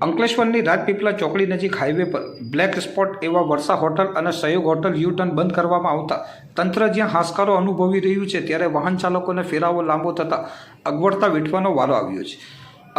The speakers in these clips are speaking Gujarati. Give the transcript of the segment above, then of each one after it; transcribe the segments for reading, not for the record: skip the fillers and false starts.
અંકલેશ્વરની રાજપીપળા ચોકડી નજીક હાઈવે પર બ્લેક સ્પોટ એવા વર્ષા હોટલ અને સહયોગ હોટલ યુ ટર્ન બંધ કરવામાં આવતા તંત્ર જ્યાં હાશકારો અનુભવી રહ્યું છે ત્યારે વાહન ચાલકોને ફેરાવો લાંબો થતાં અગવડતા વેઠવાનો વારો આવ્યો છે।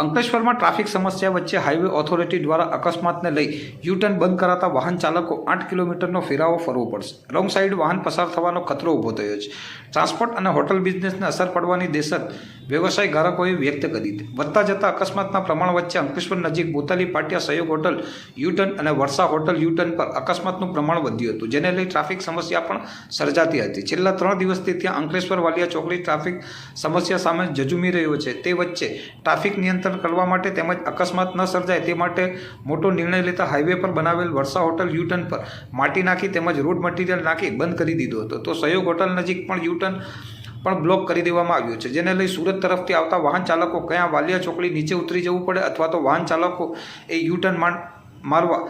અંકલેશ્વરમાં ટ્રાફિક સમસ્યા વચ્ચે હાઈવે ઓથોરિટી દ્વારા અકસ્માતને લઈ યુ ટર્ન બંધ કરાતા વાહન ચાલકો 8 કિલોમીટરનો ફેરાવો ફરવો પડશે। રોંગ સાઈડ વાહન પસાર થવાનો ખતરો ઊભો થયો છે। ટ્રાન્સપોર્ટ અને હોટલ બિઝનેસને અસર પડવાની દહેશત વ્યવસાયધારકોએ વ્યક્ત કરી હતી। વધતા જતા અકસ્માતના પ્રમાણ વચ્ચે અંકલેશ્વર નજીક બોતાલી પાટિયા સહયોગ હોટલ યુ ટર્ન અને વર્ષા હોટલ યુ ટર્ન પર અકસ્માતનું પ્રમાણ વધ્યું હતું, જેને લઈ ટ્રાફિક સમસ્યા પણ સર્જાતી હતી। છેલ્લા 3 દિવસથી ત્યાં અંકલેશ્વર વાલિયા ચોકડી ટ્રાફિક સમસ્યા સામે ઝઝૂમી રહ્યો છે। તે વચ્ચે ટ્રાફિક નિયંત્રણ કરવા માટે તેમજ અકસ્માત ન સર્જાય તે માટે મોટો નિર્ણય લેતા હાઈવે પર બનાવેલ વર્ષા હોટલ યુ ટર્ન પર માટી નાખી તેમજ રોડ મટીરિયલ નાખી બંધ કરી દીધો હતો। તો સહયોગ હોટલ નજીક પણ યુ ટર્ન પણ બ્લોક કરી દેવામાં આવ્યું છે, જેને લઈ સુરત તરફથી આવતા વાહન ચાલકો કયા વાલિયા ચોકડી નીચે ઉતરી જવું પડે અથવા તો વાહન ચાલકો એ યુ ટર્ન મારવા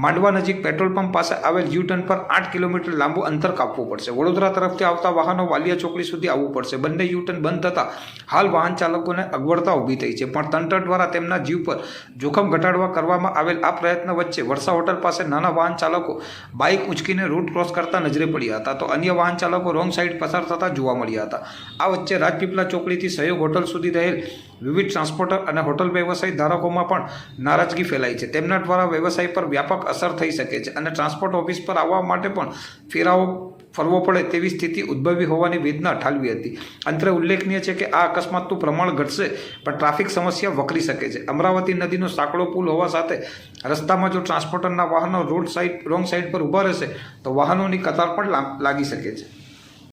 માંડવા નજીક પેટ્રોલ પંપ પાસે આવેલ યુ ટર્ન પર 8 કિલોમીટર લાંબુ અંતર કાપવું પડશે। વડોદરા તરફથી આવતા વાહનો વાલિયા ચોકડી સુધી આવવું પડશે। બંને યુ ટર્ન બંધ થતાં હાલ વાહન ચાલકોને અગવડતા ઊભી થઈ છે, પણ તંત્ર દ્વારા તેમના જીવ પર જોખમ ઘટાડવા કરવામાં આવેલ આ પ્રયત્ન વચ્ચે વર્ષા હોટલ પાસે નાના વાહન ચાલકો બાઇક ઉંચકીને રૂટ ક્રોસ કરતા નજરે પડ્યા હતા, તો અન્ય વાહન ચાલકો રોંગ સાઈડ પસાર થતા જોવા મળ્યા હતા। આ વચ્ચે રાજપીપળા ચોકડીથી સહયોગ હોટલ સુધી રહેલ વિવિધ ટ્રાન્સપોર્ટર અને હોટલ વ્યવસાય ધારકોમાં પણ નારાજગી ફેલાઈ છે। તેમના દ્વારા વ્યવસાય પર વ્યાપક અસર થઈ શકે છે અને ટ્રાન્સપોર્ટ ઓફિસ પર આવવા માટે પણ ફેરાવો ફરવો પડે તેવી સ્થિતિ ઉદ્ભવી હોવાની વેદના ઠાલવી હતી। અંતરે ઉલ્લેખનીય છે કે આ અકસ્માતનું પ્રમાણ ઘટશે પણ ટ્રાફિક સમસ્યા વકરી શકે છે। અમરાવતી નદીનો સાંકડો પુલ હોવા સાથે રસ્તામાં જો ટ્રાન્સપોર્ટરના વાહનો રોંગ સાઈડ પર ઊભા રહેશે તો વાહનોની કતાર પણ લાગી શકે છે।